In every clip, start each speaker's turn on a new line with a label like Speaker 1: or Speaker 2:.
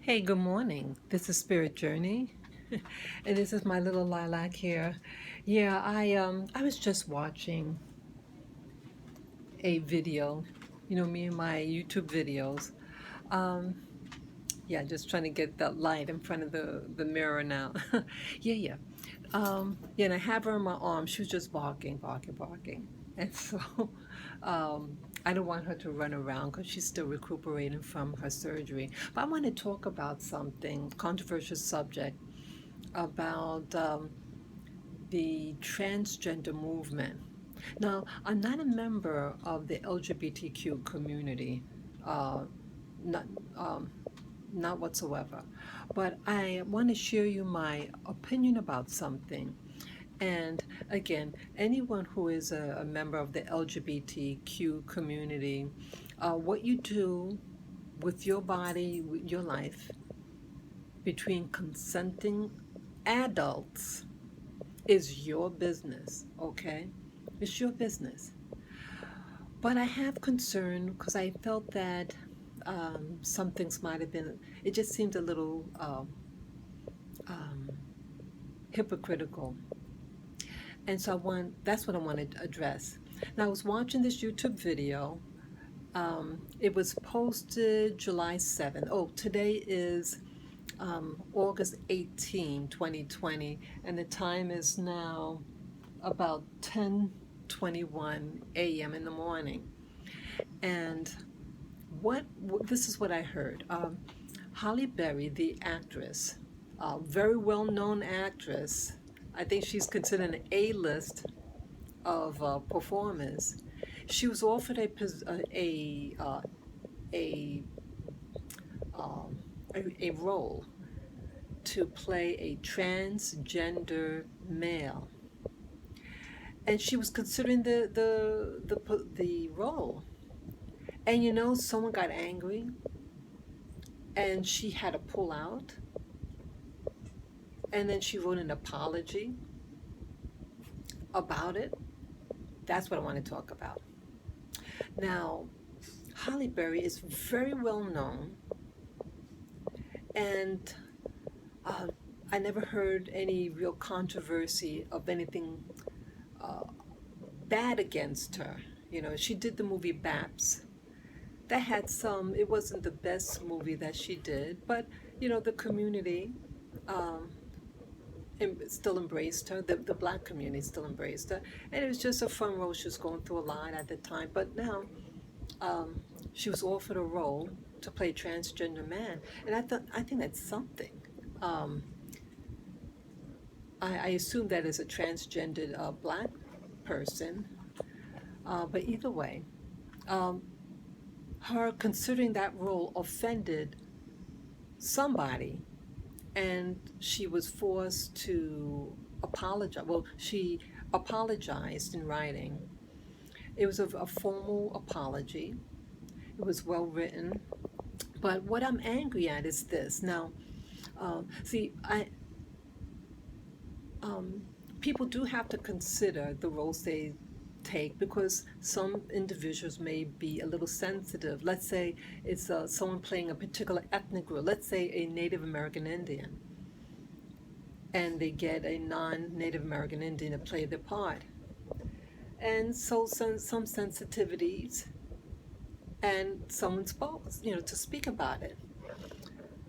Speaker 1: Hey, good morning. This is Spirit Journey, and this is my little lilac here. Yeah, I was just watching a video, me and my YouTube videos. Um, yeah, just trying to get that light in front of the mirror now. Yeah. Yeah, and I have her on my arm. She was just barking, barking, barking. And so I don't want her to run around because she's still recuperating from her surgery. But I want to talk about something, controversial subject, about the transgender movement. Now, I'm not a member of the LGBTQ community, uh, not, um, not whatsoever. But I want to share you my opinion about something. And again, anyone who is a member of the LGBTQ community, what you do with your body, with your life, between consenting adults is your business, okay? It's your business. But I have concern because I felt that some things might have been, it just seemed a little um, hypocritical. And so that's what I want to address. Now, I was watching this YouTube video. It was posted July 7th. Oh, today is August 18, 2020, and the time is now about 10:21 a.m. in the morning. And this is what I heard. Halle Berry, the actress, very well-known actress. I think she's considered an A-list of performers. She was offered a, um, a role to play a transgender male, and she was considering the role. And someone got angry, and she had to pull out, and then she wrote an apology about it. That's what I want to talk about. Now, Halle Berry is very well known, and uh, I never heard any real controversy of anything uh, bad against her. She did the movie Baps. That had some, it wasn't the best movie that she did, but, the community um, still embraced her. The black community still embraced her. And it was just a fun role. She was going through a lot at the time. But now um, she was offered a role to play a transgender man. And I think that's something. Um, I assume that is a transgendered black person. But either way, um, her considering that role offended somebody, and she was forced to apologize. Well, she apologized in writing. It was a formal apology. It was well written. But what I'm angry at is this. Now, see, um, people do have to consider the roles they take because some individuals may be a little sensitive. Let's say it's someone playing a particular ethnic group, let's say a Native American Indian, and they get a non-Native American Indian to play their part. And so some sensitivities, and someone spoke, to speak about it.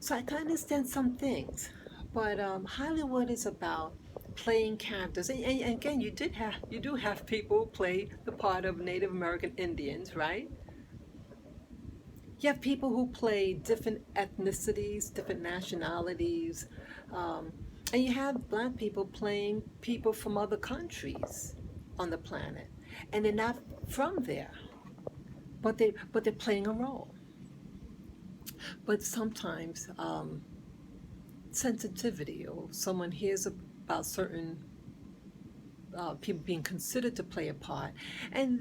Speaker 1: So I can understand some things, but Hollywood is about playing characters. And again, you do have people play the part of Native American Indians, right? You have people who play different ethnicities, different nationalities, um, and you have black people playing people from other countries on the planet, and they're not from there, but they're playing a role. But sometimes sensitivity, or someone hears about certain people being considered to play a part, and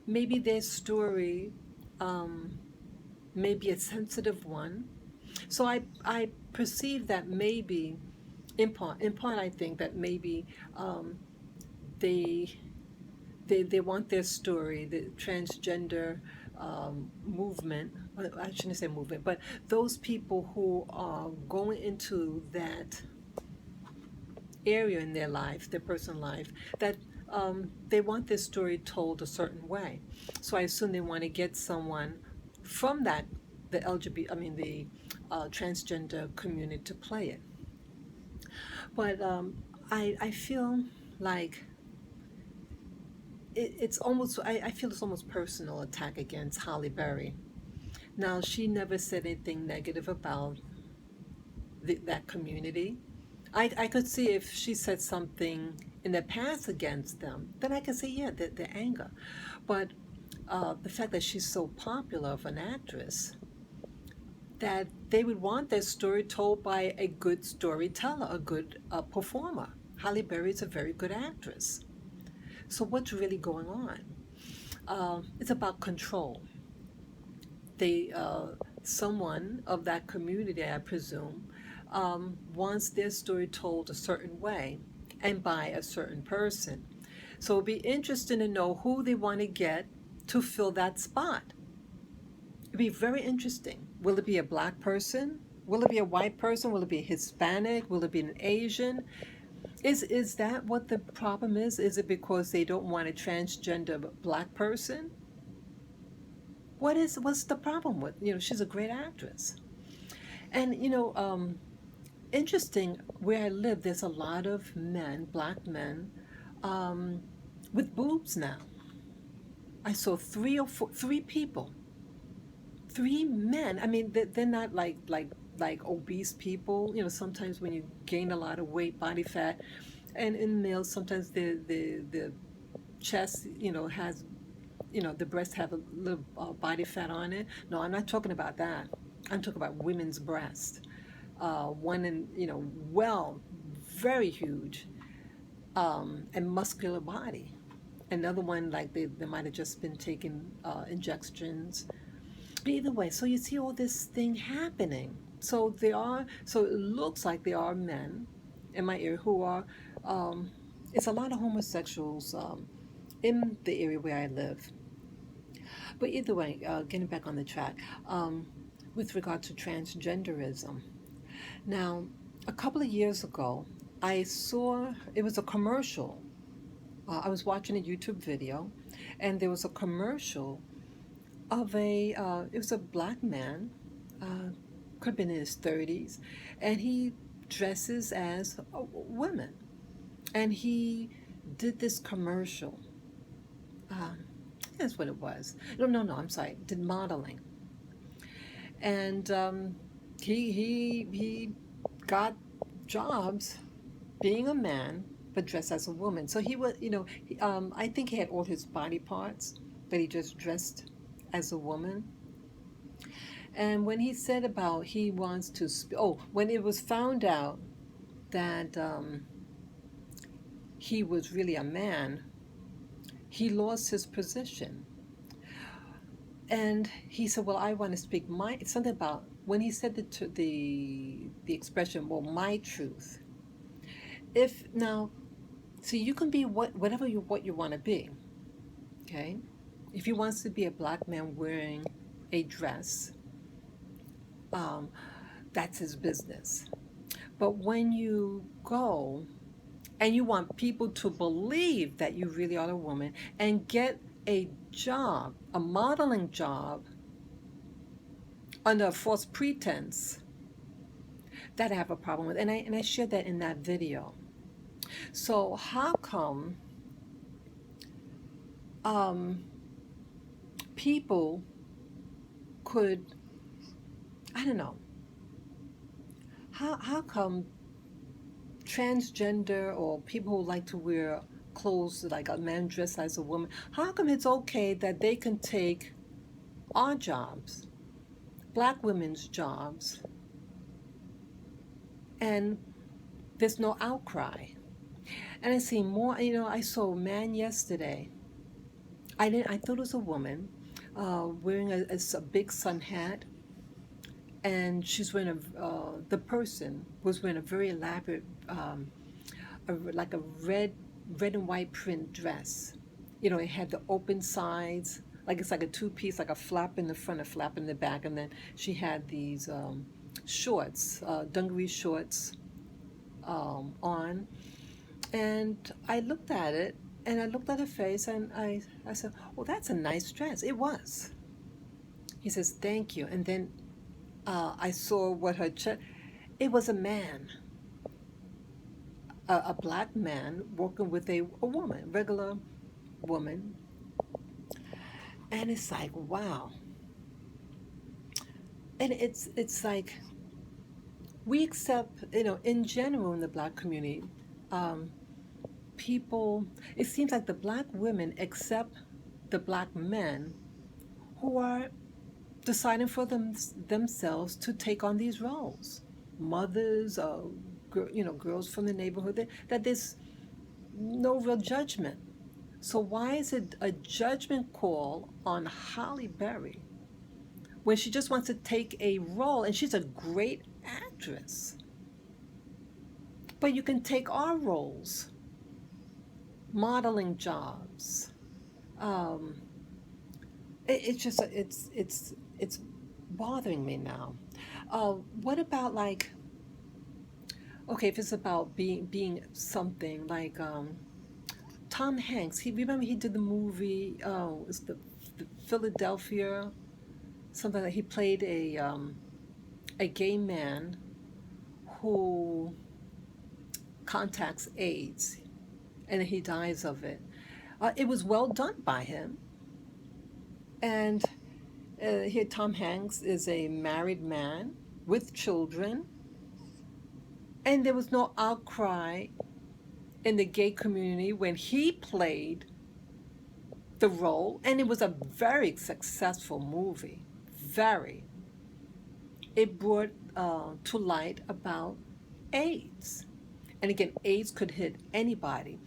Speaker 1: maybe their story um, may be a sensitive one. So I perceive that maybe, in part, I think that maybe they they want their story, the transgender movement, I shouldn't say movement, but those people who are going into that area in their life, their personal life, that they want their story told a certain way. So I assume they want to get someone from that, the LGBT, I mean the transgender community to play it. But I feel like it's almost, I feel it's almost personal attack against Halle Berry. Now, she never said anything negative about that community. I could see if she said something in the past against them, then I could say, yeah, the anger. But the fact that she's so popular of an actress, that they would want their story told by a good storyteller, a good performer. Halle Berry is a very good actress. So what's really going on? It's about control. They, someone of that community, I presume, wants their story told a certain way and by a certain person. So it'll be interesting to know who they want to get to fill that spot. It'd be very interesting. Will it be a black person? Will it be a white person? Will it be Hispanic? Will it be an Asian? Is that what the problem is? Is it because they don't want a transgender black person? What's the problem with, she's a great actress. And interesting, where I live, there's a lot of men, black men, um, with boobs now. I saw three people, three men. I mean, they're not like obese people. Sometimes when you gain a lot of weight, body fat, and in males, sometimes the chest, has, the breasts have a little body fat on it. No, I'm not talking about that. I'm talking about women's breast. One in, well, very huge, and muscular body. Another one, like they might have just been taking injections. But either way, so you see all this thing happening. So it looks like there are men in my area who are, it's a lot of homosexuals in the area where I live. But either way, getting back on the track, with regard to transgenderism. Now, a couple of years ago, I saw, it was a commercial. I was watching a YouTube video, and there was a commercial of it was a black man, uh, could have been in his 30s, and he dresses as a woman. And he did this commercial. Um, that's what it was. No, I'm sorry, did modeling. And he got jobs being a man, but dressed as a woman. So he was, I think he had all his body parts, but he just dressed as a woman. And when he said about he wants to, when it was found out that he was really a man, he lost his position. And he said, "Well, I want to speak my something about when he said the expression, well, my truth. If now, see, you can be whatever what you want to be, okay? If he wants to be a black man wearing a dress, um, that's his business. But when you go and you want people to believe that you really are a woman and get a job, a modeling job, under a false pretense, that I have a problem with. And I shared that in that video. So how come um, people could, I don't know, how come transgender or people who like to wear clothes like a man dressed as a woman, how come it's okay that they can take our jobs, black women's jobs, and there's no outcry? And I see more, I saw a man yesterday. I thought it was a woman wearing a big sun hat, and she's wearing the person was wearing a very elaborate, like a red and white print dress. It had the open sides, like it's like a two-piece, like a flap in the front, a flap in the back, and then she had these shorts, dungaree shorts on. And I looked at it, and I looked at her face, and I said, "Oh, that's a nice dress." It was. He says, "Thank you." And then I saw what her it was a man, a black man working with a woman, regular woman. And it's like, wow. And it's like we accept, in general in the black community, um, people, it seems like the black women accept the black men who are deciding for themselves to take on these roles. Mothers, girls from the neighborhood, that there's no real judgment. So why is it a judgment call on Halle Berry when she just wants to take a role, and she's a great actress? But you can take our roles, modeling jobs. Um, it's just it's bothering me now. What about, like, okay, if it's about being something like Tom Hanks? Remember he did the movie. Oh, it's the Philadelphia, something like he played a gay man who contacts AIDS, and he dies of it. It was well done by him, and here Tom Hanks is a married man with children, and there was no outcry in the gay community when he played the role, and it was a very successful movie. Very. It brought to light about AIDS, and again, AIDS could hit anybody,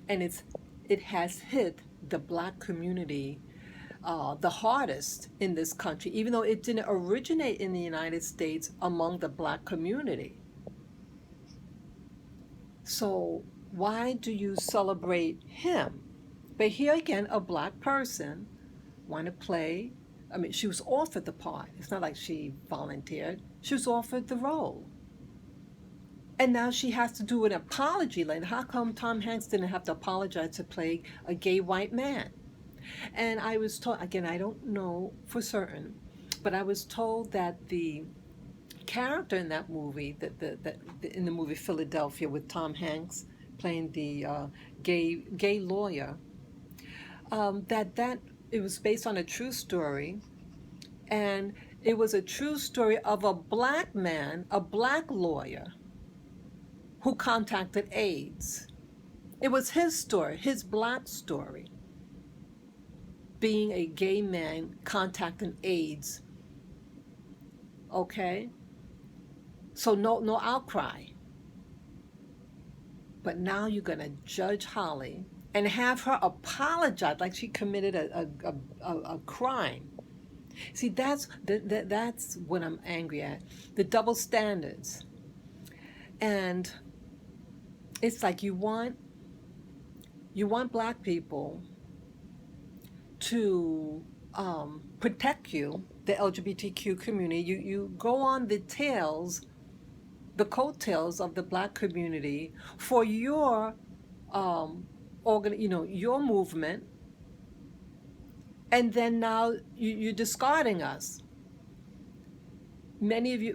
Speaker 1: and it has hit the black community the hardest in this country, even though it didn't originate in the United States among the black community. So why do you celebrate him? But here again, a black person want to play. I mean, she was offered the part. It's not like she volunteered. She was offered the role. And now she has to do an apology later. How come Tom Hanks didn't have to apologize to play a gay white man? And I was told, again, I don't know for certain, but I was told that the character in that movie, in the movie Philadelphia with Tom Hanks playing the gay lawyer, that it was based on a true story, and it was a true story of a black man, a black lawyer, who contacted AIDS. It was his story, his black story, being a gay man contacting AIDS. Okay? So no outcry. But now you're going to judge Halle and have her apologize like she committed a crime. See, that's what I'm angry at. The double standards. And it's like you want black people to protect you, the LGBTQ community. You go on the coattails of the black community for your your movement, and then now you're discarding us.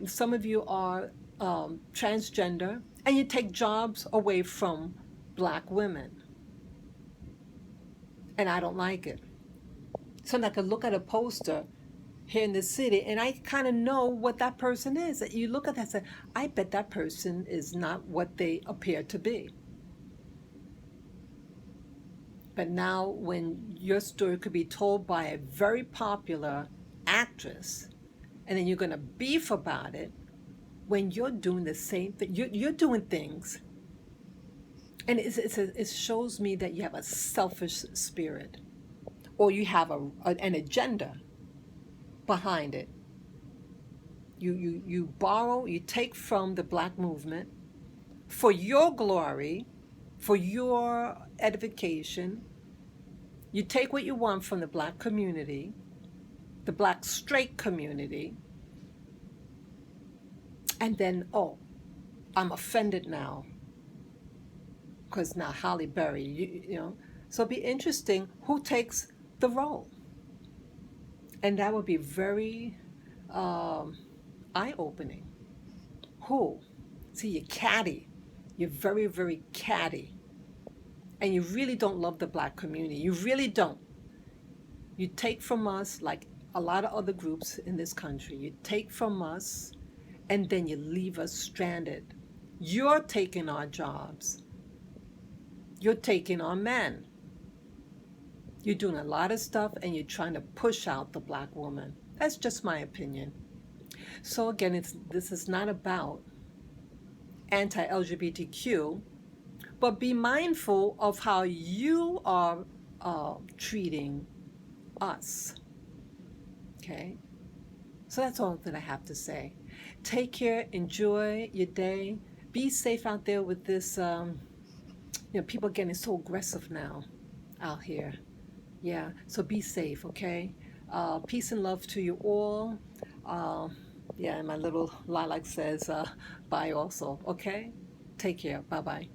Speaker 1: Some of you are transgender, and you take jobs away from black women, and I don't like it. So I could look at a poster here in the city, and I kind of know what that person is. You look at that and say, I bet that person is not what they appear to be. But now when your story could be told by a very popular actress, and then you're going to beef about it when you're doing the same thing. You're doing things, and it shows me that you have a selfish spirit, or you have an agenda behind it. You borrow, you take from the black movement for your glory, for your edification, You take what you want from the black community, the black straight community, and then, oh, I'm offended now because now Halle Berry, you know. So it'd be interesting who takes the role. And that would be very eye-opening. Who? See, you're catty. You're very, very catty. And you really don't love the black community. You really don't. You take from us, like a lot of other groups in this country, you take from us and then you leave us stranded. You're taking our jobs. You're taking our men. You're doing a lot of stuff and you're trying to push out the black woman. That's just my opinion. So again, this is not about anti-LGBTQ, but be mindful of how you are treating us. Okay? So that's all that I have to say. Take care, enjoy your day. Be safe out there with this, people getting so aggressive now out here. Yeah, so be safe, okay? Peace and love to you all. Yeah, and my little lilac says bye also, okay? Take care. Bye-bye.